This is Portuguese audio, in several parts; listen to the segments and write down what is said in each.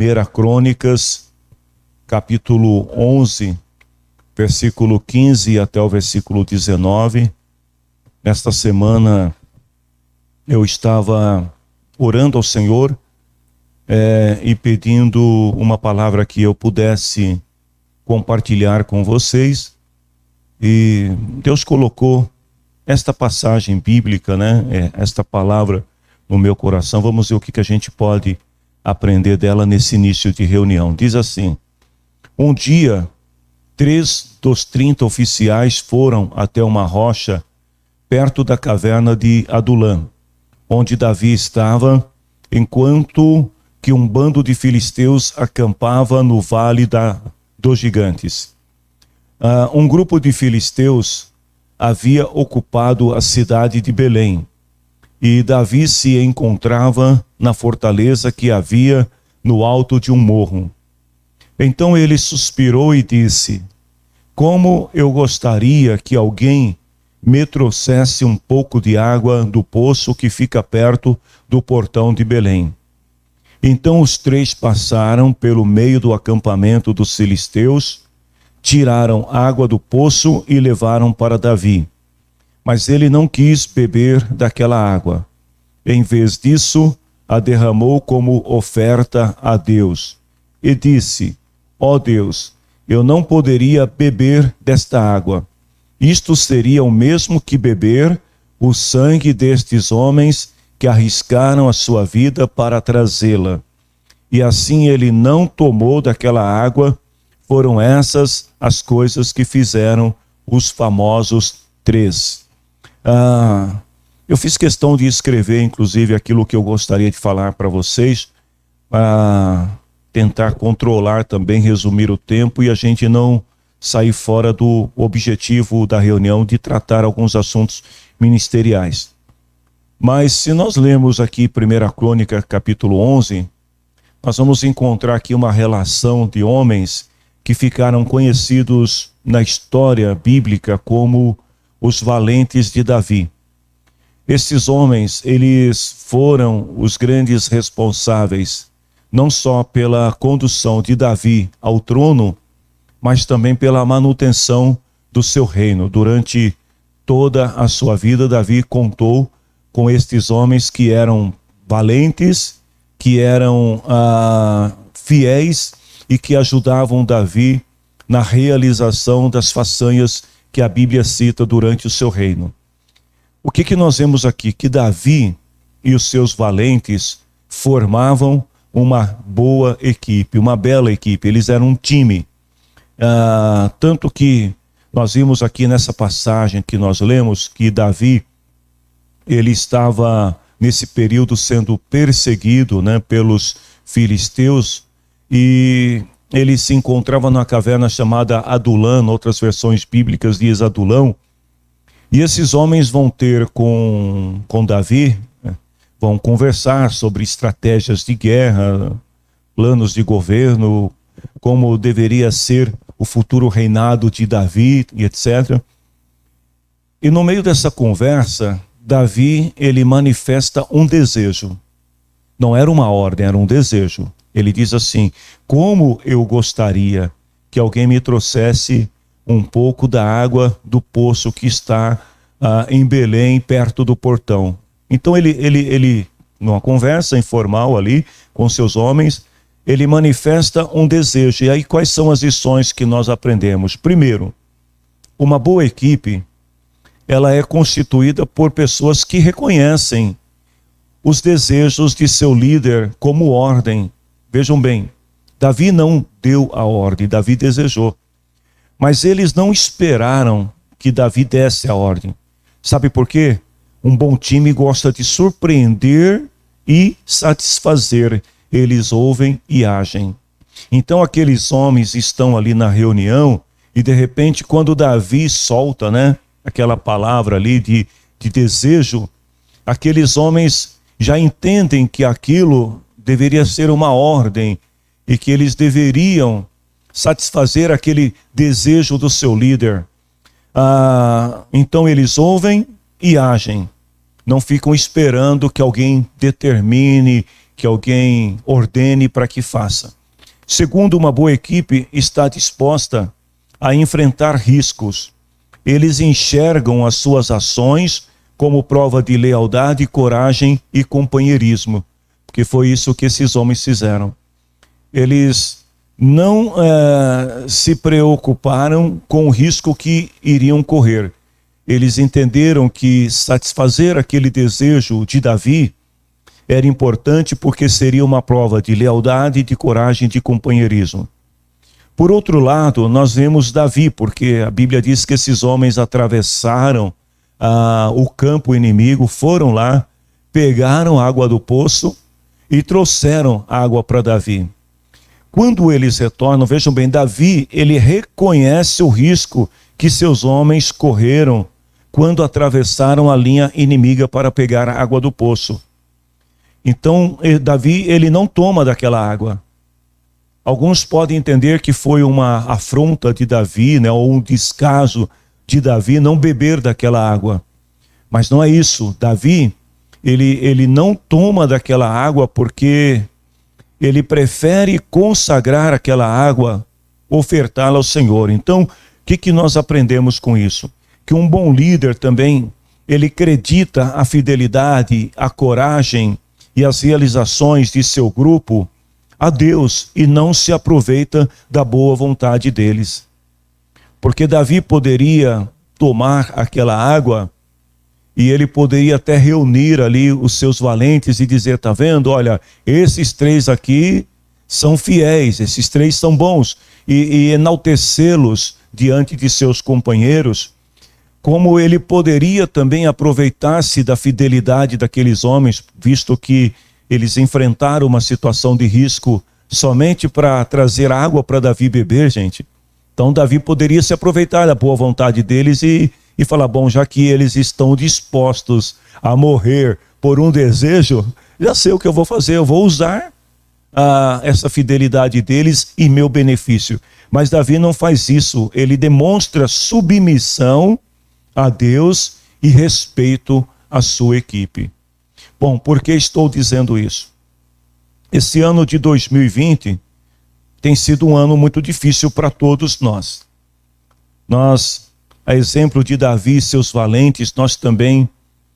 1 Crônicas, capítulo 11, versículo 15 até o versículo 19. Nesta semana eu estava orando ao Senhor e pedindo uma palavra que eu pudesse compartilhar com vocês. E Deus colocou esta passagem bíblica, esta palavra no meu coração. Vamos ver o que a gente pode aprender dela nesse início de reunião. Diz assim: um dia, 3 dos 30 oficiais foram até uma rocha perto da caverna de Adulã, onde Davi estava, enquanto que um bando de filisteus acampava no vale dos gigantes. Um grupo de filisteus havia ocupado a cidade de Belém, e Davi se encontrava na fortaleza que havia no alto de um morro. Então ele suspirou e disse: como eu gostaria que alguém me trouxesse um pouco de água do poço que fica perto do portão de Belém. Então os 3 passaram pelo meio do acampamento dos filisteus, tiraram água do poço e levaram para Davi. Mas ele não quis beber daquela água. Em vez disso, a derramou como oferta a Deus. E disse: ó Deus, eu não poderia beber desta água. Isto seria o mesmo que beber o sangue destes homens que arriscaram a sua vida para trazê-la. E assim ele não tomou daquela água. Foram essas as coisas que fizeram os famosos 3. Eu fiz questão de escrever, inclusive, aquilo que eu gostaria de falar para vocês, para tentar controlar também, resumir o tempo e a gente não sair fora do objetivo da reunião de tratar alguns assuntos ministeriais. Mas se nós lemos aqui 1 Crônica, capítulo 11, nós vamos encontrar aqui uma relação de homens que ficaram conhecidos na história bíblica como os valentes de Davi. Esses homens, eles foram os grandes responsáveis, não só pela condução de Davi ao trono, mas também pela manutenção do seu reino. Durante toda a sua vida, Davi contou com estes homens que eram valentes, que eram fiéis e que ajudavam Davi na realização das façanhas que a Bíblia cita durante o seu reino. O que nós vemos aqui? Que Davi e os seus valentes formavam uma boa equipe, uma bela equipe. Eles eram um time. Tanto que nós vimos aqui nessa passagem que nós lemos que Davi, ele estava nesse período sendo perseguido, pelos filisteus, e ele se encontrava numa caverna chamada Adulã, outras versões bíblicas diz Adulão, e esses homens vão ter com Davi, vão conversar sobre estratégias de guerra, planos de governo, como deveria ser o futuro reinado de Davi, e etc. E no meio dessa conversa, Davi, ele manifesta um desejo. Não era uma ordem, era um desejo. Ele diz assim: como eu gostaria que alguém me trouxesse um pouco da água do poço que está em Belém, perto do portão. Então ele, numa conversa informal ali com seus homens, ele manifesta um desejo. E aí quais são as lições que nós aprendemos? Primeiro, uma boa equipe, ela é constituída por pessoas que reconhecem os desejos de seu líder como ordem. Vejam bem, Davi não deu a ordem, Davi desejou. Mas eles não esperaram que Davi desse a ordem. Sabe por quê? Um bom time gosta de surpreender e satisfazer. Eles ouvem e agem. Então aqueles homens estão ali na reunião e de repente quando Davi solta, aquela palavra ali de desejo, aqueles homens já entendem que aquilo deveria ser uma ordem e que eles deveriam satisfazer aquele desejo do seu líder. Então eles ouvem e agem. Não ficam esperando que alguém determine, que alguém ordene para que faça. Segundo, uma boa equipe está disposta a enfrentar riscos. Eles enxergam as suas ações como prova de lealdade, coragem e companheirismo, porque foi isso que esses homens fizeram. Eles não se preocuparam com o risco que iriam correr. Eles entenderam que satisfazer aquele desejo de Davi era importante porque seria uma prova de lealdade, de coragem, de companheirismo. Por outro lado, nós vemos Davi, porque a Bíblia diz que esses homens atravessaram o campo inimigo, foram lá, pegaram água do poço e trouxeram água para Davi. Quando eles retornam, vejam bem, Davi, ele reconhece o risco que seus homens correram quando atravessaram a linha inimiga para pegar a água do poço. Então, Davi, ele não toma daquela água. Alguns podem entender que foi uma afronta de Davi, né, ou um descaso de Davi não beber daquela água. Mas não é isso. Davi, ele não toma daquela água porque ele prefere consagrar aquela água, ofertá-la ao Senhor. Então, o que nós aprendemos com isso? Que um bom líder também, ele acredita a fidelidade, a coragem e as realizações de seu grupo a Deus e não se aproveita da boa vontade deles. Porque Davi poderia tomar aquela água e ele poderia até reunir ali os seus valentes e dizer, tá vendo, olha, esses 3 aqui são fiéis, esses 3 são bons, e enaltecê-los diante de seus companheiros, como ele poderia também aproveitar-se da fidelidade daqueles homens, visto que eles enfrentaram uma situação de risco somente para trazer água para Davi beber, gente. Então Davi poderia se aproveitar da boa vontade deles e falar, bom, já que eles estão dispostos a morrer por um desejo, já sei o que eu vou fazer, eu vou usar essa fidelidade deles em meu benefício. Mas Davi não faz isso, ele demonstra submissão a Deus e respeito à sua equipe. Bom, por que estou dizendo isso? Esse ano de 2020 tem sido um ano muito difícil para todos nós. Nós, a exemplo de Davi e seus valentes, nós também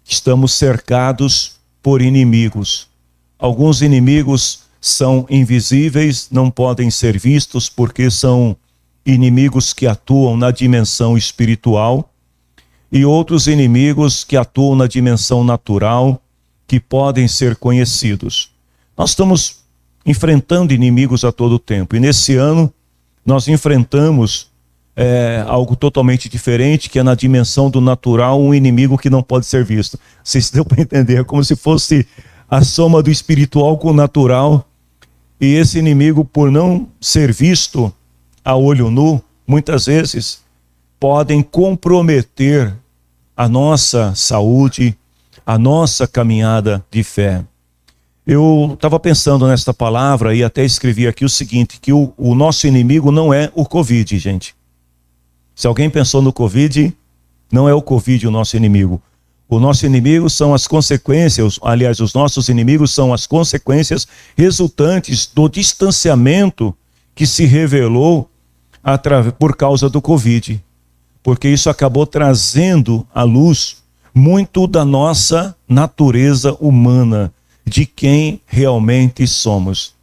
estamos cercados por inimigos. Alguns inimigos são invisíveis, não podem ser vistos porque são inimigos que atuam na dimensão espiritual, e outros inimigos que atuam na dimensão natural, que podem ser conhecidos. Nós estamos enfrentando inimigos a todo tempo, e nesse ano nós enfrentamos algo totalmente diferente, que é na dimensão do natural, um inimigo que não pode ser visto. Vocês deu para entender? É como se fosse a soma do espiritual com o natural, e esse inimigo, por não ser visto a olho nu, muitas vezes podem comprometer a nossa saúde, a nossa caminhada de fé. Eu estava pensando nesta palavra e até escrevi aqui o seguinte, que o nosso inimigo não é o Covid, gente. Se alguém pensou no Covid, não é o Covid o nosso inimigo. O nosso inimigo são as consequências, aliás, os nossos inimigos são as consequências resultantes do distanciamento que se revelou por causa do Covid. Porque isso acabou trazendo à luz muito da nossa natureza humana, de quem realmente somos.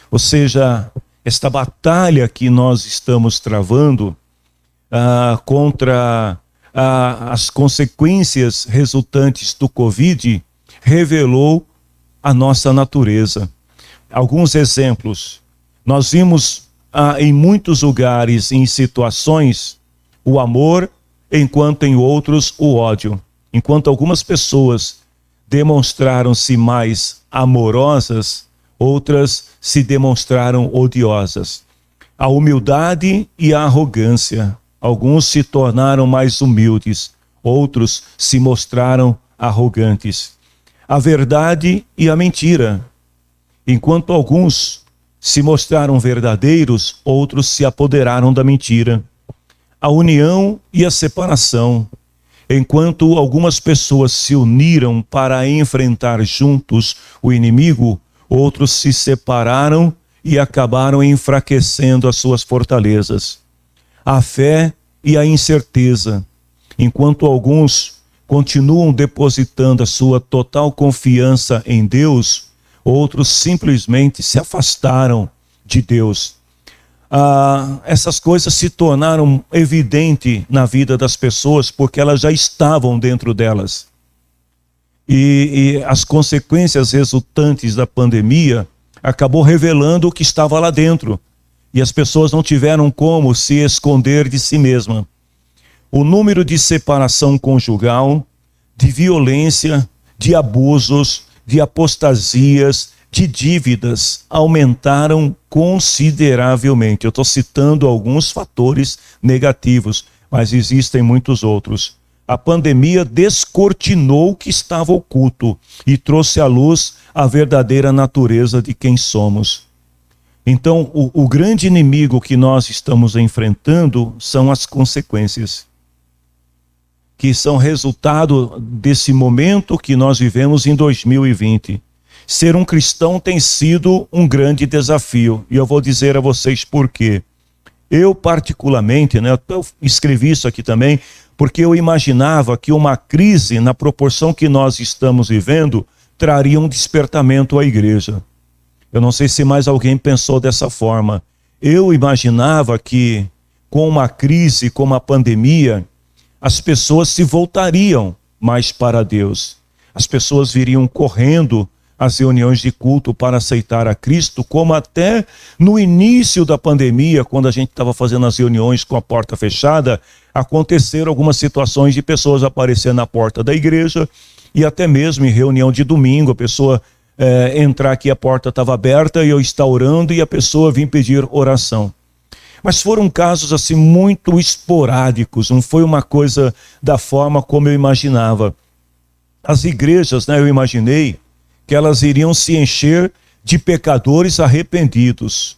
Ou seja, esta batalha que nós estamos travando contra as consequências resultantes do Covid revelou a nossa natureza. Alguns exemplos. Nós vimos em muitos lugares, em situações, o amor, enquanto em outros o ódio. Enquanto algumas pessoas demonstraram-se mais amorosas, outras se demonstraram odiosas. A humildade e a arrogância. Alguns se tornaram mais humildes, outros se mostraram arrogantes. A verdade e a mentira. Enquanto alguns se mostraram verdadeiros, outros se apoderaram da mentira. A união e a separação. Enquanto algumas pessoas se uniram para enfrentar juntos o inimigo, outros se separaram e acabaram enfraquecendo as suas fortalezas. A fé e a incerteza. Enquanto alguns continuam depositando a sua total confiança em Deus, outros simplesmente se afastaram de Deus. Essas coisas se tornaram evidentes na vida das pessoas porque elas já estavam dentro delas. E as consequências resultantes da pandemia acabou revelando o que estava lá dentro. E as pessoas não tiveram como se esconder de si mesmas. O número de separação conjugal, de violência, de abusos, de apostasias, de dívidas aumentaram consideravelmente. Eu estou citando alguns fatores negativos, mas existem muitos outros. A pandemia descortinou o que estava oculto e trouxe à luz a verdadeira natureza de quem somos. Então, o grande inimigo que nós estamos enfrentando são as consequências, que são resultado desse momento que nós vivemos em 2020. Ser um cristão tem sido um grande desafio, e eu vou dizer a vocês por quê. Eu particularmente, eu escrevi isso aqui também, porque eu imaginava que uma crise na proporção que nós estamos vivendo traria um despertamento à igreja. Eu não sei se mais alguém pensou dessa forma. Eu imaginava que com uma crise, com uma pandemia, as pessoas se voltariam mais para Deus. As pessoas viriam correndo às reuniões de culto para aceitar a Cristo, como até no início da pandemia, quando a gente estava fazendo as reuniões com a porta fechada, aconteceram algumas situações de pessoas aparecendo na porta da igreja, e até mesmo em reunião de domingo, a pessoa entrar aqui, a porta estava aberta e eu estar orando e a pessoa vir pedir oração. Mas foram casos assim muito esporádicos, não foi uma coisa da forma como eu imaginava. As igrejas, eu imaginei que elas iriam se encher de pecadores arrependidos,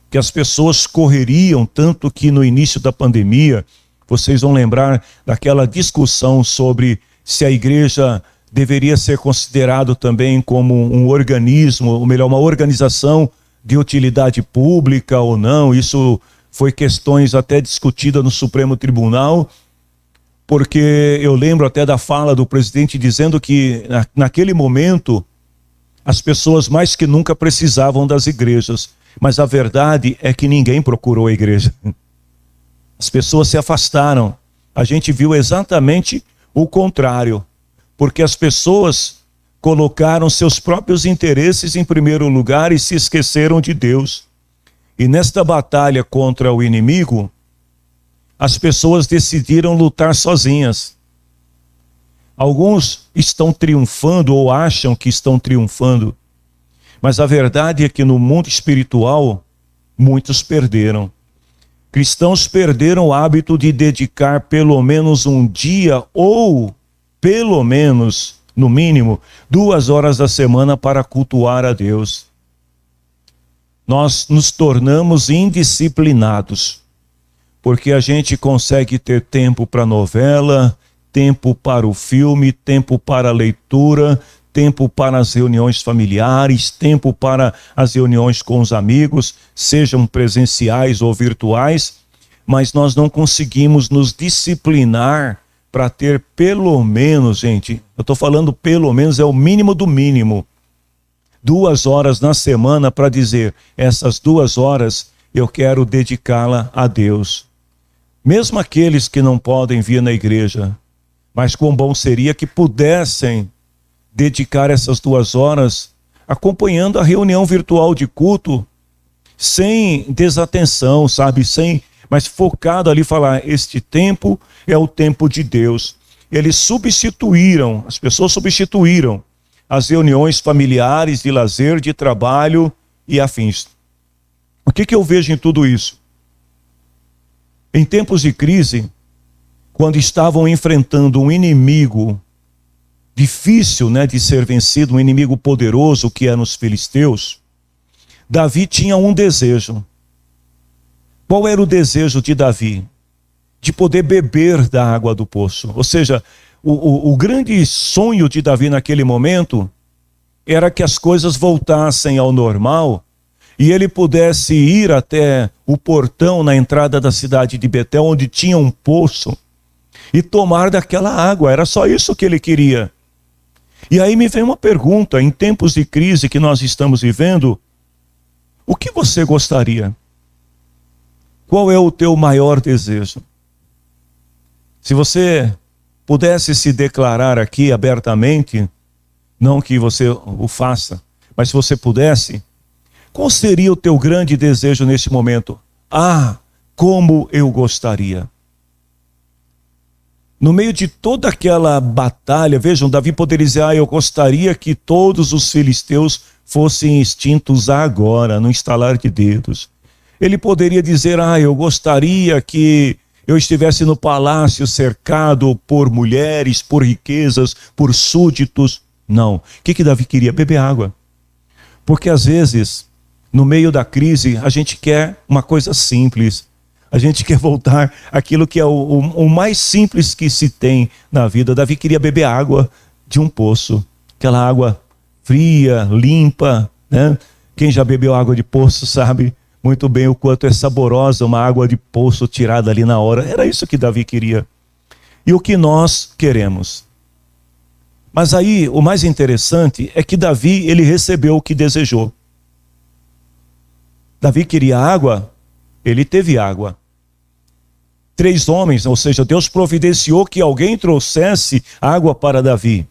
que as pessoas correriam, tanto que no início da pandemia, vocês vão lembrar daquela discussão sobre se a igreja deveria ser considerado também como um organismo, ou melhor, uma organização de utilidade pública ou não. Isso foi questões até discutidas no Supremo Tribunal, porque eu lembro até da fala do presidente dizendo que naquele momento as pessoas mais que nunca precisavam das igrejas, mas a verdade é que ninguém procurou a igreja. As pessoas se afastaram. A gente viu exatamente o contrário, porque as pessoas colocaram seus próprios interesses em primeiro lugar e se esqueceram de Deus. E nesta batalha contra o inimigo, as pessoas decidiram lutar sozinhas. Alguns estão triunfando ou acham que estão triunfando, mas a verdade é que no mundo espiritual, muitos perderam. Cristãos perderam o hábito de dedicar pelo menos um dia ou pelo menos, no mínimo, 2 horas da semana para cultuar a Deus. Nós nos tornamos indisciplinados, porque a gente consegue ter tempo para novela, tempo para o filme, tempo para a leitura, tempo para as reuniões familiares, tempo para as reuniões com os amigos, sejam presenciais ou virtuais, mas nós não conseguimos nos disciplinar para ter pelo menos, gente, eu estou falando pelo menos, é o mínimo do mínimo, 2 horas na semana para dizer, essas 2 horas eu quero dedicá-la a Deus. Mesmo aqueles que não podem vir na igreja, mas quão bom seria que pudessem dedicar essas 2 horas acompanhando a reunião virtual de culto, sem desatenção, sabe, mas focado ali, falar, este tempo é o tempo de Deus. Eles substituíram, as pessoas substituíram as reuniões familiares, de lazer, de trabalho e afins. O que eu vejo em tudo isso? Em tempos de crise, quando estavam enfrentando um inimigo difícil, de ser vencido, um inimigo poderoso que eram os filisteus, Davi tinha um desejo. Qual era o desejo de Davi? De poder beber da água do poço. Ou seja, o grande sonho de Davi naquele momento era que as coisas voltassem ao normal e ele pudesse ir até o portão na entrada da cidade de Betel, onde tinha um poço, e tomar daquela água. Era só isso que ele queria. E aí me vem uma pergunta: em tempos de crise que nós estamos vivendo, o que você gostaria? Qual é o teu maior desejo? Se você pudesse se declarar aqui abertamente, não que você o faça, mas se você pudesse, qual seria o teu grande desejo nesse momento? Ah, como eu gostaria. No meio de toda aquela batalha, vejam, Davi poderia dizer: eu gostaria que todos os filisteus fossem extintos agora, no estalar de dedos. Ele poderia dizer: eu gostaria que eu estivesse no palácio cercado por mulheres, por riquezas, por súditos. Não. O que Davi queria? Beber água. Porque às vezes, no meio da crise, a gente quer uma coisa simples. A gente quer voltar àquilo que é o mais simples que se tem na vida. Davi queria beber água de um poço. Aquela água fria, limpa, né? Quem já bebeu água de poço sabe muito bem o quanto é saborosa uma água de poço tirada ali na hora. Era isso que Davi queria. E o que nós queremos? Mas aí, o mais interessante é que Davi, ele recebeu o que desejou. Davi queria água, ele teve água. 3 homens, ou seja, Deus providenciou que alguém trouxesse água para Davi.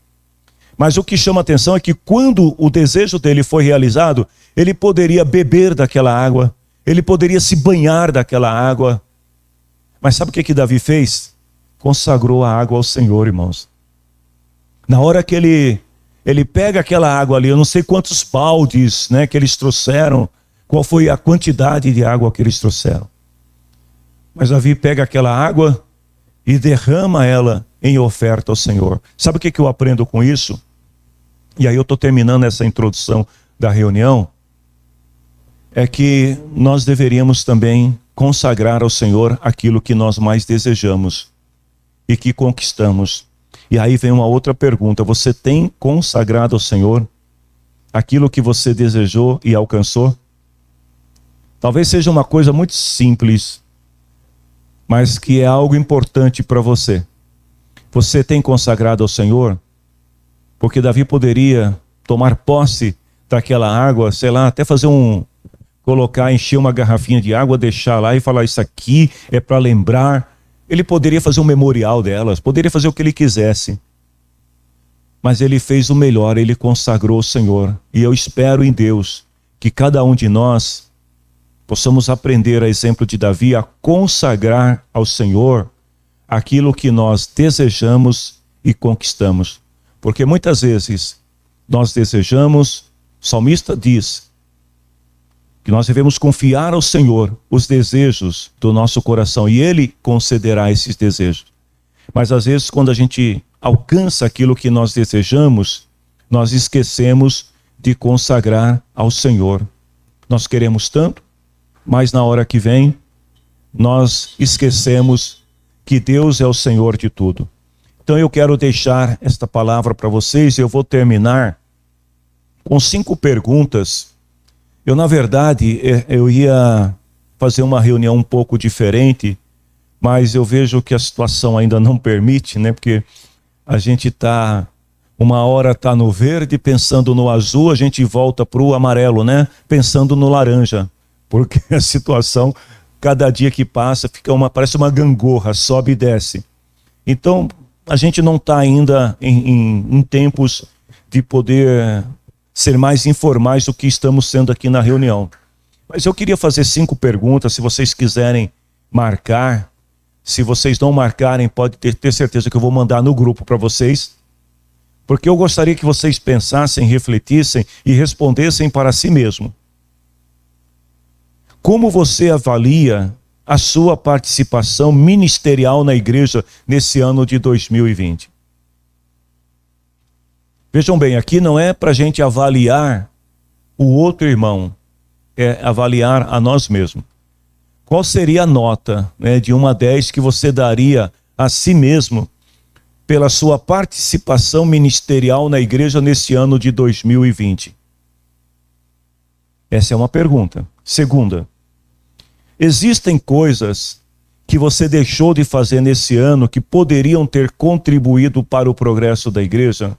Mas o que chama a atenção é que quando o desejo dele foi realizado, ele poderia beber daquela água, ele poderia se banhar daquela água. Mas sabe o que Davi fez? Consagrou a água ao Senhor, irmãos. Na hora que ele pega aquela água ali, eu não sei quantos baldes, né, que eles trouxeram, qual foi a quantidade de água que eles trouxeram. Mas Davi pega aquela água e derrama ela em oferta ao Senhor. Sabe o que eu aprendo com isso? E aí eu estou terminando essa introdução da reunião. É que nós deveríamos também consagrar ao Senhor aquilo que nós mais desejamos e que conquistamos. E aí vem uma outra pergunta: você tem consagrado ao Senhor aquilo que você desejou e alcançou? Talvez seja uma coisa muito simples, mas que é algo importante para você. Você tem consagrado ao Senhor? Porque Davi poderia tomar posse daquela água, sei lá, até fazer encher uma garrafinha de água, deixar lá e falar: isso aqui é para lembrar. Ele poderia fazer um memorial delas, poderia fazer o que ele quisesse. Mas ele fez o melhor, ele consagrou ao Senhor. E eu espero em Deus que cada um de nós possamos aprender, a exemplo de Davi, a consagrar ao Senhor aquilo que nós desejamos e conquistamos. Porque muitas vezes nós desejamos, o salmista diz, que nós devemos confiar ao Senhor os desejos do nosso coração e Ele concederá esses desejos. Mas às vezes quando a gente alcança aquilo que nós desejamos, nós esquecemos de consagrar ao Senhor. Nós queremos tanto, mas na hora que vem, nós esquecemos que Deus é o Senhor de tudo. Então eu quero deixar esta palavra para vocês e eu vou terminar com 5 perguntas. Eu, na verdade, eu ia fazer uma reunião um pouco diferente, mas eu vejo que a situação ainda não permite, né? Porque a gente uma hora está no verde, pensando no azul, a gente volta para o amarelo, né? Pensando no laranja, porque a situação, cada dia que passa, parece uma gangorra, sobe e desce. Então, a gente não está ainda em tempos de poder ser mais informais do que estamos sendo aqui na reunião. Mas eu queria fazer 5 perguntas, se vocês quiserem marcar. Se vocês não marcarem, pode ter certeza que eu vou mandar no grupo para vocês. Porque eu gostaria que vocês pensassem, refletissem e respondessem para si mesmo. Como você avalia a sua participação ministerial na igreja nesse ano de 2020? Vejam bem, aqui não é para a gente avaliar o outro irmão, é avaliar a nós mesmos. Qual seria a nota, né, de 1 a 10 que você daria a si mesmo pela sua participação ministerial na igreja nesse ano de 2020? Essa é uma pergunta. Segunda, existem coisas que você deixou de fazer nesse ano que poderiam ter contribuído para o progresso da igreja?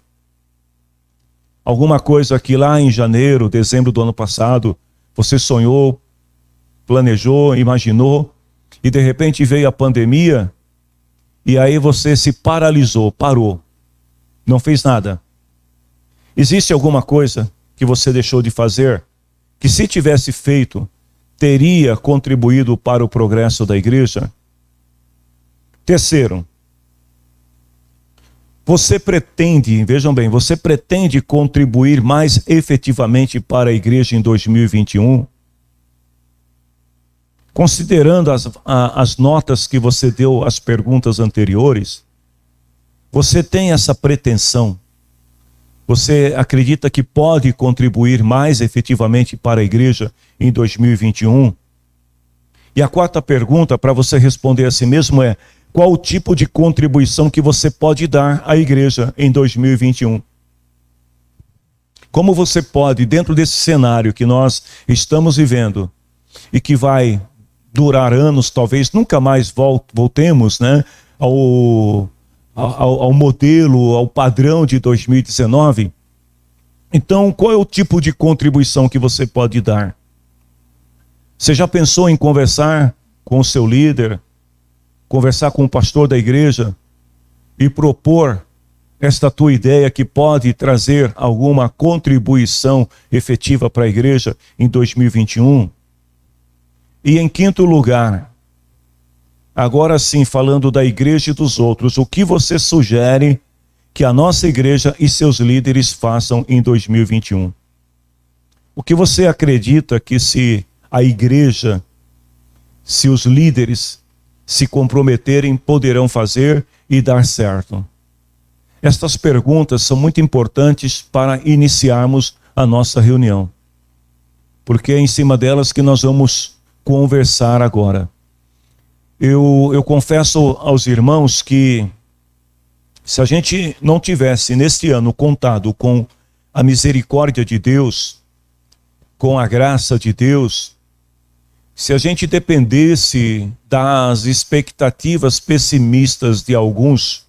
Alguma coisa que lá em janeiro, dezembro do ano passado, você sonhou, planejou, imaginou, e de repente veio a pandemia, e aí você se paralisou, parou, não fez nada. Existe alguma coisa que você deixou de fazer, que se tivesse feito, teria contribuído para o progresso da igreja? Terceiro, você pretende, vejam bem, você pretende contribuir mais efetivamente para a igreja em 2021? Considerando as notas que você deu às perguntas anteriores, você tem essa pretensão? Você acredita que pode contribuir mais efetivamente para a igreja em 2021? E a quarta pergunta, para você responder a si mesmo, é: qual o tipo de contribuição que você pode dar à igreja em 2021? Como você pode, dentro desse cenário que nós estamos vivendo, e que vai durar anos, talvez nunca mais voltemos, né, ao modelo, ao padrão de 2019. Então, qual é o tipo de contribuição que você pode dar? Você já pensou em conversar com o seu líder, conversar com o pastor da igreja e propor esta tua ideia que pode trazer alguma contribuição efetiva para a igreja em 2021? E em quinto lugar, agora sim, falando da igreja e dos outros, o que você sugere que a nossa igreja e seus líderes façam em 2021? O que você acredita que se a igreja, se os líderes se comprometerem, poderão fazer e dar certo? Estas perguntas são muito importantes para iniciarmos a nossa reunião, porque é em cima delas que nós vamos conversar agora. Eu confesso aos irmãos que se a gente não tivesse neste ano contado com a misericórdia de Deus, com a graça de Deus, se a gente dependesse das expectativas pessimistas de alguns,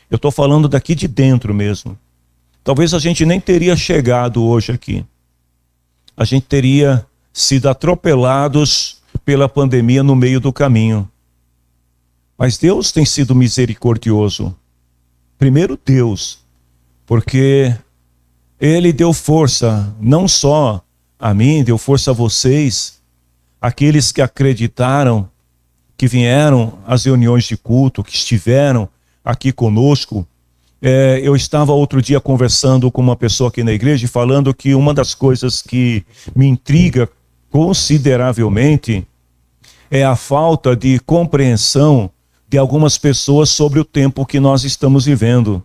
eu estou falando daqui de dentro mesmo, talvez a gente nem teria chegado hoje aqui. A gente teria sido atropelados pela pandemia no meio do caminho. Mas Deus tem sido misericordioso. Primeiro Deus, porque Ele deu força, não só a mim, deu força a vocês, aqueles que acreditaram, que vieram às reuniões de culto, que estiveram aqui conosco. Eu estava outro dia conversando com uma pessoa aqui na igreja, falando que uma das coisas que me intriga consideravelmente é a falta de compreensão de algumas pessoas sobre o tempo que nós estamos vivendo.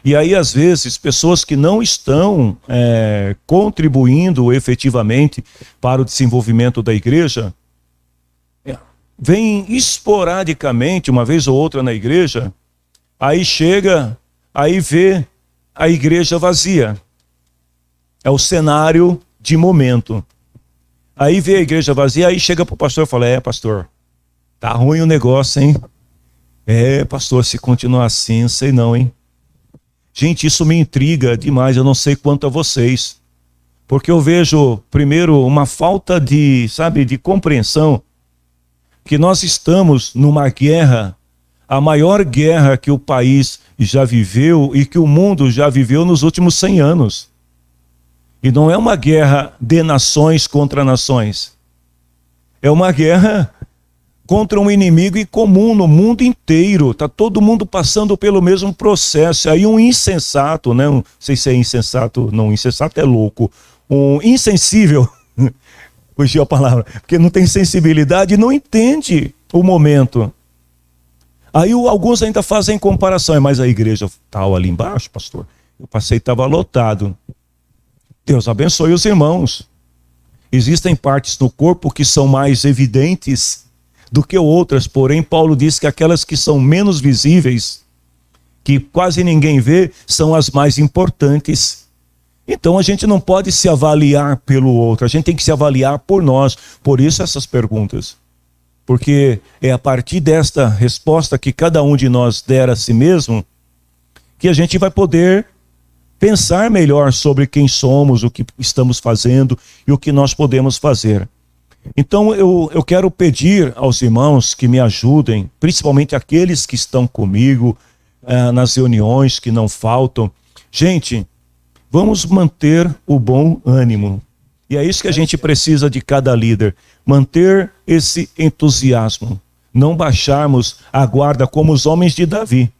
E aí, às vezes, pessoas que não estão contribuindo efetivamente para o desenvolvimento da igreja, vêm esporadicamente, uma vez ou outra na igreja, aí chega, aí vê a igreja vazia. É o cenário de momento. Aí vê a igreja vazia, aí chega para o pastor e fala: pastor, tá ruim o negócio, hein? Pastor, se continuar assim, não sei não, hein? Gente, isso me intriga demais, eu não sei quanto a vocês. Porque eu vejo, primeiro, uma falta de compreensão, que nós estamos numa guerra, a maior guerra que o país já viveu e que o mundo já viveu nos últimos 100 anos. E não é uma guerra de nações contra nações. É uma guerra contra um inimigo em comum no mundo inteiro. Está todo mundo passando pelo mesmo processo. Aí um insensato, né? Não sei se é insensato, não, insensato é louco. Um insensível, fugiu a palavra, porque não tem sensibilidade e não entende o momento. Aí alguns ainda fazem comparação, mas a igreja tal ali embaixo, pastor, eu passei e estava lotado. Deus abençoe os irmãos. Existem partes do corpo que são mais evidentes do que outras, porém Paulo diz que aquelas que são menos visíveis, que quase ninguém vê, são as mais importantes. Então a gente não pode se avaliar pelo outro, a gente tem que se avaliar por nós. Por isso essas perguntas. Porque é a partir desta resposta que cada um de nós der a si mesmo, que a gente vai poder pensar melhor sobre quem somos, o que estamos fazendo e o que nós podemos fazer. Então eu quero pedir aos irmãos que me ajudem, principalmente aqueles que estão comigo nas reuniões, que não faltam. Gente, vamos manter o bom ânimo. E é isso que a gente precisa de cada líder, manter esse entusiasmo, não baixarmos a guarda como os homens de Davi.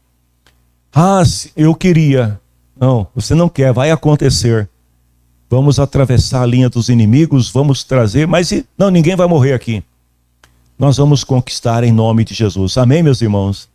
Eu queria. Não, você não quer, vai acontecer. Vamos atravessar a linha dos inimigos, vamos trazer, mas não, ninguém vai morrer aqui. Nós vamos conquistar em nome de Jesus. Amém, meus irmãos?